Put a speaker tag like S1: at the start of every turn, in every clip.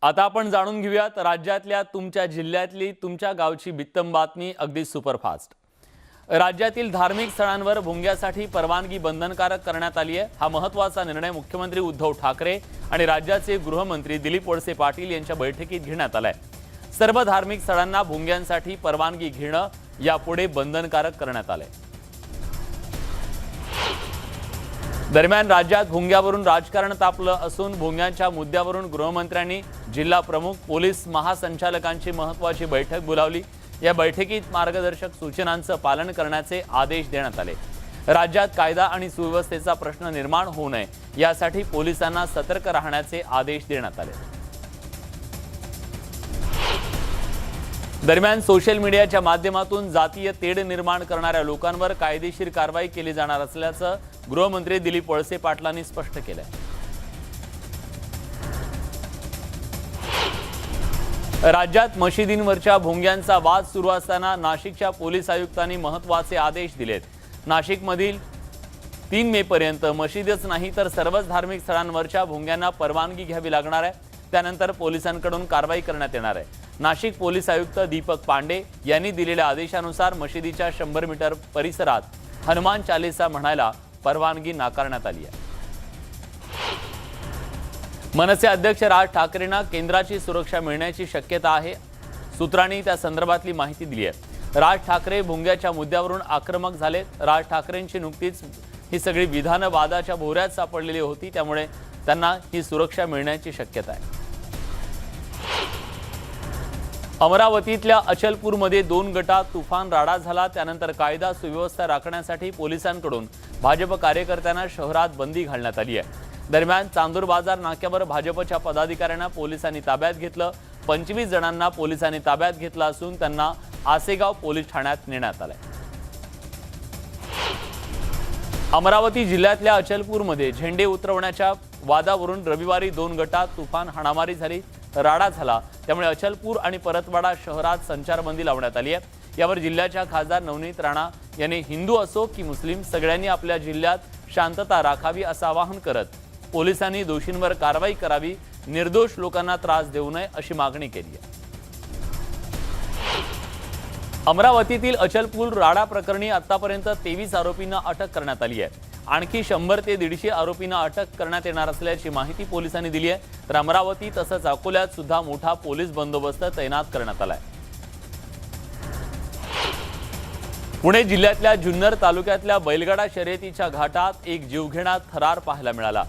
S1: आता आपण जाणून घेऊयात राज्यातल्या तुमच्या जिल्ह्यातली तुमच्या गावची बित्तम बातमी अगदी सुपरफास्ट। राज्यातील धार्मिक स्थळांवर भोंग्यासाठी परवानगी बंधनकारक करण्यात आली आहे। हा महत्त्वाचा निर्णय मुख्यमंत्री उद्धव ठाकरे आणि राज्याचे गृहमंत्री दिलीप वळसे पाटील यांच्या बैठकीत घेण्यात आलाय। सर्व धार्मिक स्थळांना भोंग्यांसाठी परवानगी घेणं यापुढे बंधनकारक करण्यात आलंय। दरम्यान राज्यात भोंग्यावरून राजकारण तापलं असून भोंग्यांच्या मुद्द्यावरून गृहमंत्र्यांनी जिल्हा प्रमुख पोलीस महासंचालकांची महत्त्वाची बैठक बोलावली। या बैठकीत मार्गदर्शक सूचनांचं पालन करण्याचे आदेश देण्यात आले। राज्यात कायदा आणि सुव्यवस्थेचा प्रश्न निर्माण होऊ नये यासाठी पोलिसांना सतर्क राहण्याचे आदेश देण्यात आले। दरम्यान सोशल मीडियाच्या माध्यमातून जातीय तेढ निर्माण करणाऱ्या लोकांवर कायदेशीर कारवाई केली जाणार असल्याचं गृहमंत्री दिलीप वळसे पाटलांनी स्पष्ट केलंय। राज्यात मशिदींवरच्या भोंग्यांचा वाद सुरू असताना नाशिकच्या पोलीस आयुक्तांनी महत्त्वाचे आदेश दिलेत। नाशिकमधील 3 मे पर्यंत मशिदच नाही तर सर्वच धार्मिक स्थळांवरच्या भोंग्यांना परवानगी घ्यावी लागणार आहे। त्यानंतर पोलिसांकडून कारवाई करण्यात येणार आहे। नाशिक पोलीस आयुक्त दीपक पांडे यांनी दिलेल्या आदेशानुसार मशिदीच्या 100 मीटर परिसरात हनुमान चालीसा म्हणायला परवानगी नाकारण्यात आली आहे। मनसे अध्यक्ष राज ठाकरेंना केंद्राची सुरक्षा मिळण्याची शक्यता आहे। सूत्रांनी त्या संदर्भातली माहिती दिली आहे। राज ठाकरे भोंग्याच्या मुद्द्यावरून आक्रमक झालेत। राज ठाकरेंची नुकतीच ही सगळी विधानं वादाच्या भोवऱ्यात सापडलेली होती, त्यामुळे त्यांना ही सुरक्षा मिळण्याची शक्यता आहे। अमरावतीतल्या अचलपूरमध्ये 2 गटात तुफान राडा झाला। त्यानंतर कायदा सुव्यवस्था राखण्यासाठी पोलिसांकडून भाजप कार्यकर्त्यांना शहरात बंदी घालण्यात आली आहे। दरम्यान चांदूर बाजार नाक्यावर भाजपच्या पदाधिकाऱ्यांना पोलिसांनी ताब्यात घेतलं। 25 जणांना पोलिसांनी ताब्यात घेतलं असून त्यांना आसेगाव पोलीस ठाण्यात नेण्यात आलंय। अमरावती जिल्ह्यातल्या अचलपूरमध्ये झेंडे उतरवण्याच्या वादावरून रविवारी 2 गटात तुफान हाणामारी झाली, राडा झाला। त्यामुळे अचलपूर आणि परतवाडा शहरात संचारबंदी लावण्यात आली आहे। यावर जिल्ह्याच्या खासदार नवनीत राणा यांनी हिंदू असो की मुस्लिम सगळ्यांनी आपल्या जिल्ह्यात शांतता राखावी असं आवाहन करत पोलिसांनी दोषींवर कारवाई करावी, निर्दोष लोकांना त्रास देऊ नये अशी मागणी केली आहे। अमरावतीतील अचलपूर राडा प्रकरणी आतापर्यंत 23 आरोपींना अटक करण्यात आली आहे। आणखी 100 ते 150 आरोपींना अटक करण्यात येणार असल्याची माहिती पोलिसांनी दिली आहे। तर अमरावती तसंच अकोल्यात सुद्धा मोठा पोलीस बंदोबस्त तैनात करण्यात आलाय। पुणे जिल्ह्यातल्या जुन्नर तालुक्यातल्या बैलगाडा शर्यतीच्या घाटात एक जीवघेणा थरार पाहायला मिळाला।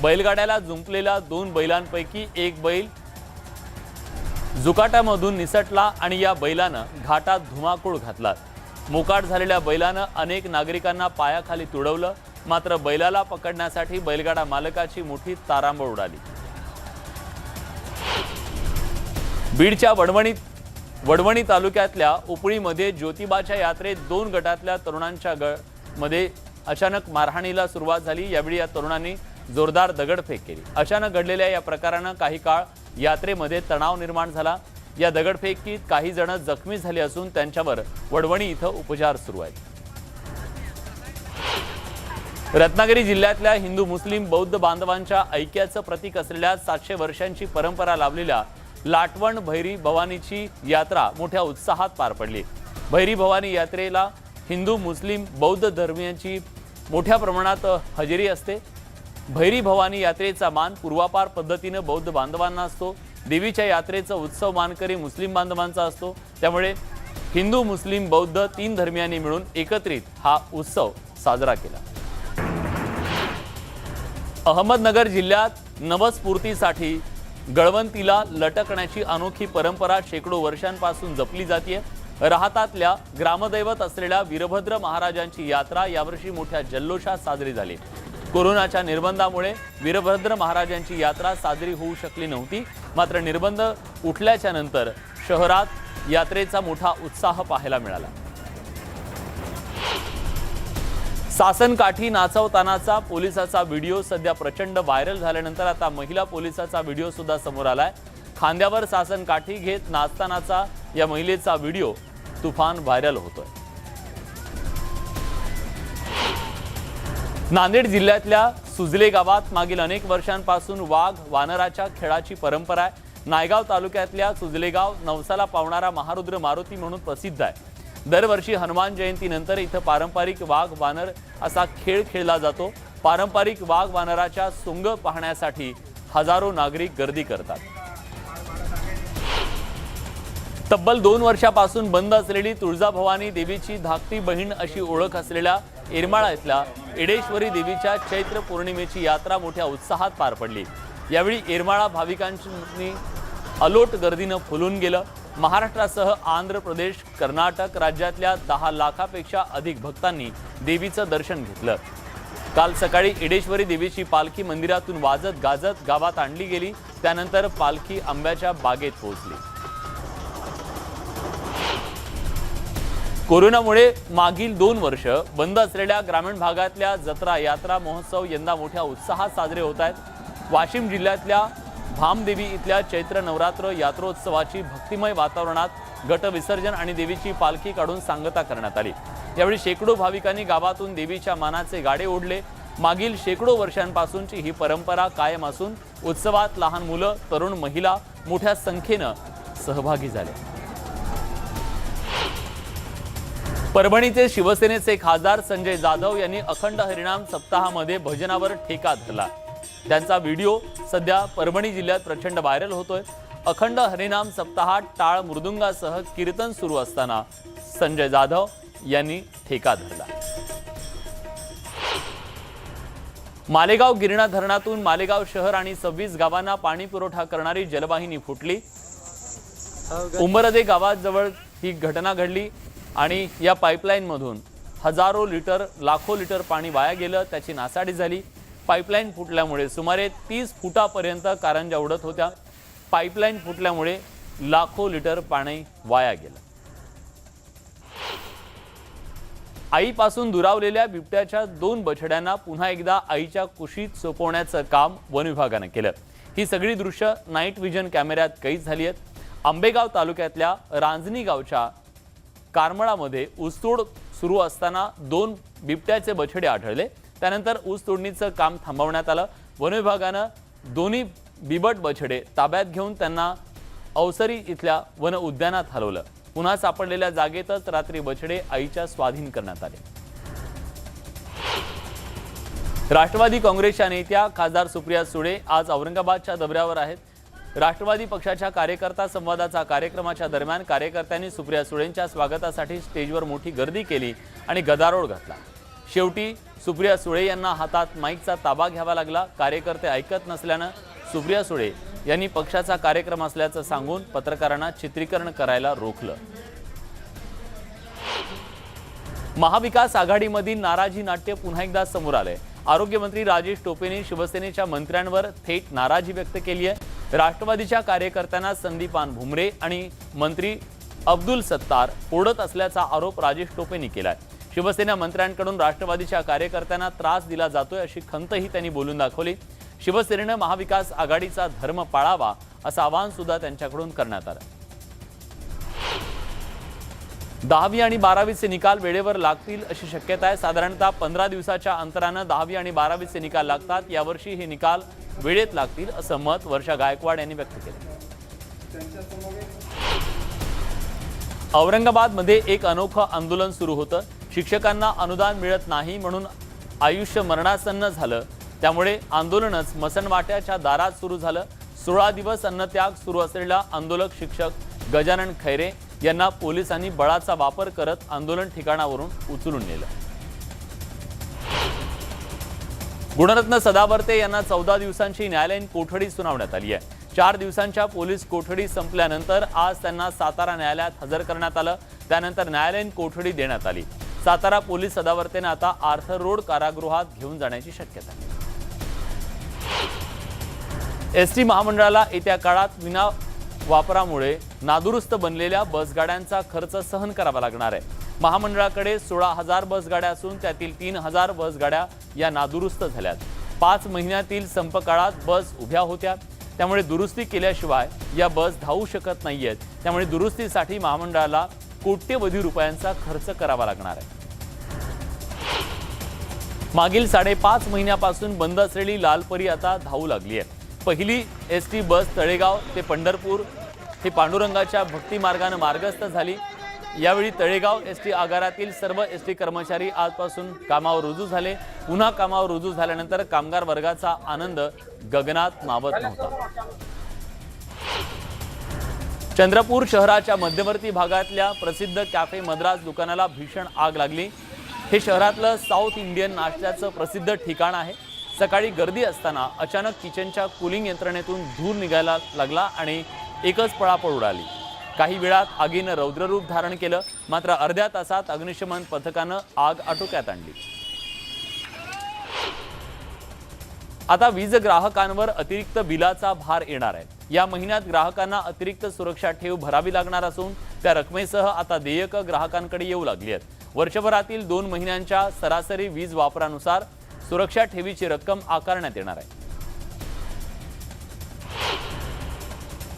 S1: बैलगाड्याला जुंपलेल्या 2 बैलांपैकी एक बैल जुकाटामधून निसटला आणि या बैलानं घाटात धुमाकूळ घातला। मोकाट झालेल्या बैलानं अनेक नागरिकांना पायाखाली तुडवलं, मात्र बैलाला पकडण्यासाठी बैलगाडा मालकाची मोठी तारांबळ उडाली। बीडच्या वडवणी तालुक्यातल्या उपळीमध्ये ज्योतिबाच्या यात्रेत 2 गटातल्या तरुणांच्या मध्ये अचानक मारहाणीला सुरुवात झाली। यावेळी या तरुणांनी जोरदार दगडफेक केली। अचानक घडलेल्या या प्रकारानं काही काळ यात्रेमध्ये तणाव निर्माण झाला। या दगडफेकीत काही जण जखमी झाले असून त्यांच्यावर वडवणी इथं उपचार सुरू आहेत। रत्नागिरी जिल्ह्यातल्या हिंदू मुस्लिम बौद्ध बांधवांच्या ऐक्याचं प्रतीक असलेल्या 700 वर्षांची परंपरा लाभलेल्या लाटवण भैरी भवानीची यात्रा मोठ्या उत्साहात पार पडली। भैरी भवानी यात्रेला हिंदू मुस्लिम बौद्ध धर्मियांची मोठ्या प्रमाणात हजेरी असते। भैरी भवानी यात्रेचा मान पूर्वापार पद्धतीने बौद्ध बांधवांना असतो। देवीच्या यात्रेचा उत्सव मानकरी मुस्लिम बांधवांचा असतो। त्यामुळे हिंदू मुस्लिम बौद्ध 3 धर्मियांनी मिळून एकत्रित हा उत्सव साजरा केला। अहमदनगर जिल्ह्यात नवस्फूर्तीसाठी गळवंतीला लटकण्याची अनोखी परंपरा शेकडो वर्षांपासून जपली जाते। राहतातल्या ग्रामदैवत असलेल्या वीरभद्र महाराजांची यात्रा यावर्षी मोठ्या जल्लोषात साजरी झाली। कोरोनाच्या निर्बंधामुळे वीरभद्र महाराजांची यात्रा साजरी होऊ शकली नव्हती, मात्र निर्बंध उठल्याच्या नंतर शहरात यात्रेचा मोठा उत्साह पाहायला मिळाला। सासनकाठी नाचवतानाचा पोलिसाचा व्हिडिओ सध्या प्रचंड व्हायरल झाल्यानंतर आता महिला पोलिसाचा व्हिडिओ सुद्धा समोर आलाय। खांद्यावर सासनकाठी घेत नाचतानाचा या महिलेचा व्हिडिओ तुफान व्हायरल होतोय। नांदेड जिल्ह्यातल्या सुजले गावात मागील अनेक वर्षांपासून वाघ वानराच्या खेळाची परंपरा आहे। नायगाव तालुक्यातल्या सुजलेगाव नवसाला पावणारा महारुद्र मारुती म्हणून प्रसिद्ध आहे। दरवर्षी हनुमान जयंतीनंतर इथं पारंपरिक वाघ वानर असा खेळ खेळला जातो। पारंपरिक वाघ वानराच्या सोंग पाहण्यासाठी हजारो नागरिक गर्दी करतात। तब्बल 2 वर्षापासून बंद असलेली तुळजाभवानी देवीची धाकटी बहीण अशी ओळख असलेल्या येरमाळा इथल्या एडेश्वरी देवीच्या चैत्र पौर्णिमेची यात्रा मोठ्या उत्साहात पार पडली। यावेळी येरमाळा भाविकांनी अलोट गर्दीनं फुलून गेलं। महाराष्ट्रासह आंध्र प्रदेश, कर्नाटक राज्यातल्या 10 लाखापेक्षा अधिक भक्तांनी देवीचं दर्शन घेतलं। काल सकाळी एडेश्वरी देवीची पालखी मंदिरातून वाजत गाजत गावात आणली गेली। त्यानंतर पालखी आंब्याच्या बागेत पोहोचली। कोरोनामुळे मागील 2 वर्ष बंद असलेल्या ग्रामीण भागातल्या जत्रा यात्रा महोत्सव यंदा मोठ्या उत्साहात साजरे होत आहेत। वाशिम जिल्ह्यातल्या भामदेवी इथल्या चैत्र नवरात्र यात्रोत्सवाची भक्तिमय वातावरणात गट विसर्जन आणि देवीची पालखी काढून सांगता करण्यात आली। यावेळी शेकडो भाविकांनी गावातून देवीच्या मानाचे गाडे ओढले। मागील शेकडो वर्षांपासूनची ही परंपरा कायम असून उत्सवात लहान मुलं, तरुण महिला मोठ्या संख्येनं सहभागी झाले। परभणीचे शिवसेनेचे खासदार संजय जाधव यांनी अखंड हरिनाम सप्ताहामध्ये भजनावर ठेका धरला। त्यांचा व्हिडिओ सध्या परभणी जिल्ह्यात प्रचंड व्हायरल होतोय। अखंड हरिनाम सप्ताहात टाळ मृदुंगासह कीर्तन सुरू असताना संजय जाधव यांनी ठेका धरला। मालेगाव गिरणा धरणातून मालेगाव शहर आणि 26 गावांना पाणी पुरवठा करणारी जलवाहिनी फुटली। उंबरदे गावाजवळ ही घटना घडली आणि या पाईपलाईन मधून हजारो लिटर लाखो लिटर पाणी वाया गेलं। त्याची नासाडी झाली। पाईपलाईन फुटल्यामुळे सुमारे 30 फुटापर्यंत कारंजा उडत होत्या। पाईपलाईन फुटल्यामुळे लाखो लिटर पाणी वाया गेलं। आईपासून दुरावलेल्या बिबट्याच्या 2 बछड्यांना पुन्हा एकदा आईच्या कुशीत सोपवण्याचं काम वन विभागाने केलं। ही सगळी दृश्य नाईट व्हिजन कॅमेऱ्यात कैद झाली आहेत। आंबेगाव तालुक्यातल्या रांजणी गावच्या कारमळामध्ये ऊसतोड सुरू असताना 2 बिबट्याचे बछडे आढळले। त्यानंतर ऊस तोडणीचं काम थांबवण्यात आलं। वन विभागानं दोन्ही बिबट बछडे ताब्यात घेऊन त्यांना अवसरी इथल्या वन उद्यानात हलवलं। पुन्हा सापडलेल्या जागेतच रात्री बछडे आईच्या स्वाधीन करण्यात आले। राष्ट्रवादी काँग्रेसच्या नेत्या खासदार सुप्रिया सुळे आज औरंगाबादच्या दौऱ्यावर आहेत। राष्ट्रवादी पक्षाच्या कार्यकर्ता संवादाचा कार्यक्रमाच्या दरम्यान कार्यकर्त्यांनी सुप्रिया सुळेंच्या स्वागतासाठी स्टेजवर मोठी गर्दी केली आणि गदारोळ घातला। शेवटी सुप्रिया सुळे यांना हातात माईकचा ताबा घ्यावा लागला। कार्यकर्ते ऐकत नसल्यानं सुप्रिया सुळे यांनी पक्षाचा कार्यक्रम असल्याचं सांगून पत्रकारांना चित्रीकरण करायला रोखलं। महाविकास आघाडीमधील नाराजी नाट्य पुन्हा एकदा समोर आलंय। आरोग्यमंत्री राजेश टोपेंनी शिवसेनेच्या मंत्र्यांवर थेट नाराजी व्यक्त केली आहे। राष्ट्रवादीच्या कार्यकर्त्यांना संदीपान भुमरे आणि मंत्री अब्दुल सत्तार ओढत असल्याचा आरोप राजेश टोपेंनी केलाय। शिवसेना मंत्र्यांकडून राष्ट्रवादीच्या कार्यकर्त्यांना त्रास दिला जातोय अशी खंतही त्यांनी बोलून दाखवली। शिवसेनेनं महाविकास आघाडीचा धर्म पाळावा असं आवाहन सुद्धा त्यांच्याकडून करण्यात आलं। 10वी आणि 12वीचे निकाल वेळेवर लागतील अशी शक्यता आहे। साधारणतः 15 दिवसाच्या अंतरानं 10वी आणि 12वीचे निकाल लागतात। यावर्षी हे निकाल वेळेत लागतील असं मत वर्षा गायकवाड यांनी व्यक्त केलं। औरंगाबादमध्ये एक अनोखं आंदोलन सुरू होतं। शिक्षकांना अनुदान मिळत नाही म्हणून आयुष्य मरणासन्न झालं। त्यामुळे आंदोलनच मसणवाट्याच्या दारात सुरू झालं। 16 दिवस अन्नत्याग सुरू असलेला आंदोलक शिक्षक गजानन खैरे यांना पोलिसांनी बळाचा वापर करत आंदोलन ठिकाणावरून उचलून नेलं। गुणरत्न सदावर्ते यांना 14 दिवसांची न्यायालयीन कोठडी सुनावण्यात आली आहे। 4 दिवसांच्या पोलीस कोठडी संपल्यानंतर आज त्यांना सातारा न्यायालयात हजर करण्यात आलं। त्यानंतर न्यायालयीन कोठडी देण्यात आली। सातारा पोलीस सदावर्तेने आता आर्थर रोड कारागृहात घेऊन जाण्याची शक्यता आहे। एसटी महामंडळाला येत्या काळात विना वापरामुळे नादुरुस्त बनलेल्या बसगाड्यांचा खर्च सहन करावा लागणार आहे। महामंडळाकडे 16,000 बसगाड्या असून त्यातील 3,000 बसगाड्या या नादुरुस्त झाल्यात। 5 महिन्यातील संप काळात बस उभ्या होत्या। त्यामुळे दुरुस्ती केल्याशिवाय या बस धावू शकत नाहीयेत। त्यामुळे दुरुस्तीसाठी महामंडळाला कोट्यवधी रुपयांचा खर्च करावा लागणार आहे। मागील 5.5 महिन्यापासून बंद असलेली लालपरी आता धावू लागली आहे। पहिली एसटी बस तळेगाव ते पंढरपूर ही पांडुरंगाच्या भक्ती मार्गाने मार्गस्थ झाली। यावेळी तळेगाव एसटी आगारातील सर्व एसटी कर्मचारी आजपासून कामावर रुजू झाले। पुन्हा कामावर रुजू झाल्यानंतर कामगार वर्गाचा आनंद गगनात मावत नव्हता। चंद्रपूर शहराच्या मध्यवर्ती भागातल्या प्रसिद्ध कॅफे मद्रास दुकानाला भीषण आग लागली। हे शहरातलं साऊथ इंडियन नाश्त्याचं प्रसिद्ध ठिकाण आहे। सकाळी गर्दी असताना अचानक किचनच्या कूलिंग यंत्रणेतून धूर निघायला लागला आणि एकच पळापळ उडाली। काही वेळात आगीनं रौद्ररूप धारण केलं, मात्र अर्ध्या तासात अग्निशमन पथकानं आग आटोक्यात आणली। आता वीज ग्राहकांवर अतिरिक्त बिलाचा भार येणार आहे। या महिन्यात ग्राहकांना अतिरिक्त सुरक्षा ठेव भरावी लागणार असून त्या रकमेसह आता देयक ग्राहकांकडे येऊ लागली आहेत। वर्षभरातील 2 महिन्यांच्या सरासरी वीज वापरानुसार सुरक्षा ठेवीची रक्कम आकारण्यात येणार आहे।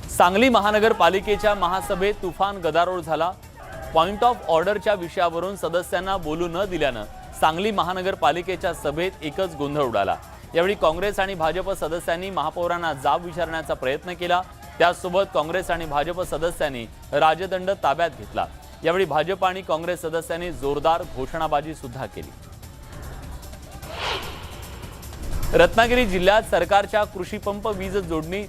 S1: सांगली महानगरपालिकेच्या महासभेत तुफान गदारोळ झाला। पॉइंट ऑफ ऑर्डरच्या विषयावरून सदस्यांना बोलू न दिल्यानं सांगली महानगरपालिकेच्या सभेत एकच गोंधळ उडाला। यावेळी काँग्रेस आणि भाजप सदस्यांनी महापौरांना जाब विचारण्याचा प्रयत्न केला। त्यासोबत काँग्रेस आणि भाजप सदस्यांनी राजदंड ताब्यात घेतला। यावेळी भाजप आणि काँग्रेस सदस्यांनी जोरदार घोषणाबाजी सुद्धा केली। रत्नागिरी जिल्ह्यात सरकारच्या कृषी पंप वीज जोडणी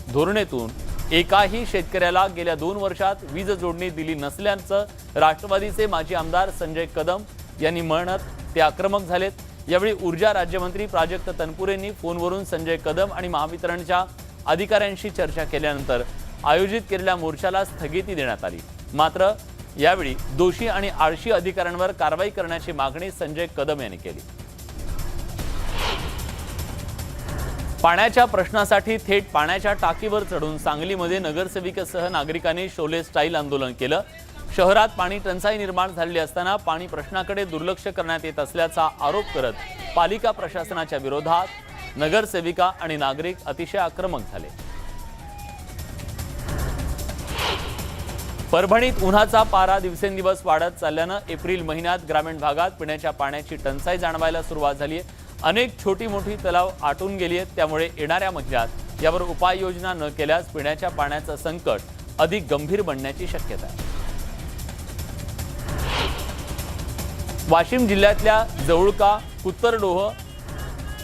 S1: धोरणेतून एकाही शेतकऱ्याला गेल्या 2 वर्षात वीज जोडणी दिली नसल्याचं राष्ट्रवादीचे माजी आमदार संजय कदम यांनी म्हणत ते आक्रमक झालेत। यावेळी ऊर्जा राज्यमंत्री प्राजक्त तनपुरेंनी फोनवरून संजय कदम आणि महावितरणच्या अधिकाऱ्यांशी चर्चा केल्यानंतर आयोजित केलेल्या मोर्चाला स्थगिती देण्यात आली। मात्र यावेळी दोषी आणि आळशी अधिकाऱ्यांवर कारवाई करण्याची मागणी संजय कदम यांनी केली। पाण्याच्या प्रश्नासाठी थेट पाण्याच्या टाकीवर चढून सांगलीमध्ये नगरसेविकेसह नागरिकांनी शोले स्टाईल आंदोलन केलं। शहरात पाणी टंचाई निर्माण झालेली असताना पाणी प्रश्नाकडे दुर्लक्ष करण्यात येत असल्याचा आरोप करत पालिका प्रशासनाच्या विरोधात नगरसेविका आणि नागरिक अतिशय आक्रमक झाले। परभणीत उन्हाचा पारा दिवसेंदिवस वाढत चालल्यानं एप्रिल महिन्यात ग्रामीण भागात पिण्याच्या पाण्याची टंचाई जाणवायला सुरुवात झाली आहे। अनेक छोटी मोठी तलाव आटून गेली आहेत। त्यामुळे येणाऱ्या महिन्यात यावर उपाययोजना न केल्यास पिण्याच्या पाण्याचं संकट अधिक गंभीर बनण्याची शक्यता आहे। वाशिम जिल्ह्यातल्या जवळका, कुत्तरडोह,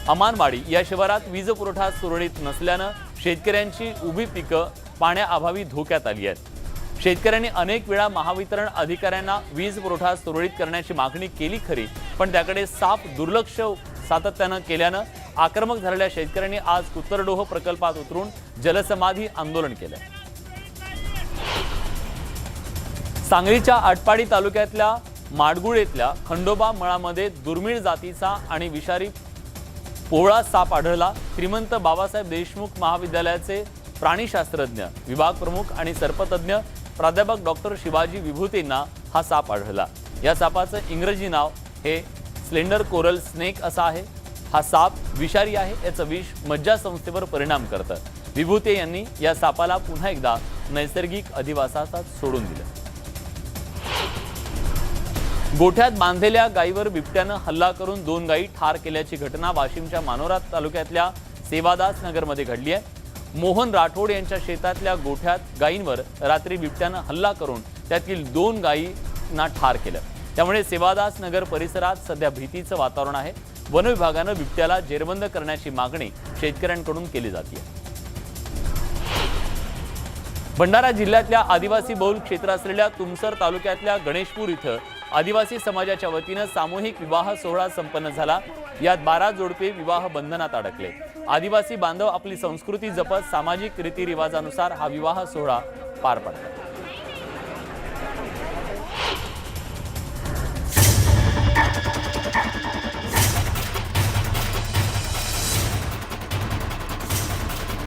S1: अमानवाडी या शिवारात वीज पुरवठा सुरळीत नसल्यानं शेतकऱ्यांची उभी पिकं पाण्याअभावी धोक्यात आली आहेत। शेतकऱ्यांनी अनेक वेळा महावितरण अधिकाऱ्यांना वीज पुरवठा सुरळीत करण्याची मागणी केली खरी, पण त्याकडे साफ दुर्लक्ष सातत्यानं केल्यानं आक्रमक झालेल्या शेतकऱ्यांनी आज कुत्तरडोह प्रकल्पात उतरून जलसमाधी आंदोलन केलं। सांगलीच्या आटपाडी तालुक्यातल्या माडगुळेतल्या खंडोबा मळामध्ये दुर्मिळ जातीचा आणि विषारी पोळा साप आढळला। श्रीमंत बाबासाहेब देशमुख महाविद्यालयाचे प्राणीशास्त्रज्ञ विभाग प्रमुख आणि सर्पतज्ञ प्राध्यापक डॉक्टर शिवाजी विभूतेंना हा साप आढळला। या सापाचं इंग्रजी नाव हे स्लेंडर कोरल स्नेक असं आहे। हा साप विषारी आहे। याचं विष मज्जासंस्थेवर परिणाम करतं। विभूते यांनी या सापाला पुन्हा एकदा नैसर्गिक अधिवासात सोडून दिलं। गोठ्यात बांधलेल्या गायीवर बिबट्यानं हल्ला करून 2 गायी ठार केल्याची घटना वाशिमच्या मानोरा तालुक्यातल्या सेवादास नगरमध्ये घडली आहे। मोहन राठोड यांच्या शेतातल्या गोठ्यात गायींवर रात्री बिबट्यानं हल्ला करून त्यातील 2 गायींना ठार केलं। त्यामुळे सेवादास नगर परिसरात सध्या भीतीचं वातावरण आहे। वन विभागानं बिबट्याला जेरबंद करण्याची मागणी शेतकऱ्यांकडून केली जाते। भंडारा जिल्ह्यातल्या आदिवासी बहुल क्षेत्र असलेल्या तुमसर तालुक्यातल्या गणेशपूर इथं आदिवासी समाजाच्या वतीनं सामूहिक विवाह सोहळा संपन्न झाला। यात 12 जोडपे विवाह बंधनात अडकले। आदिवासी बांधव आपली संस्कृती जपत सामाजिक रीतिरिवाजानुसार हा विवाह सोहळा पार पाडतात।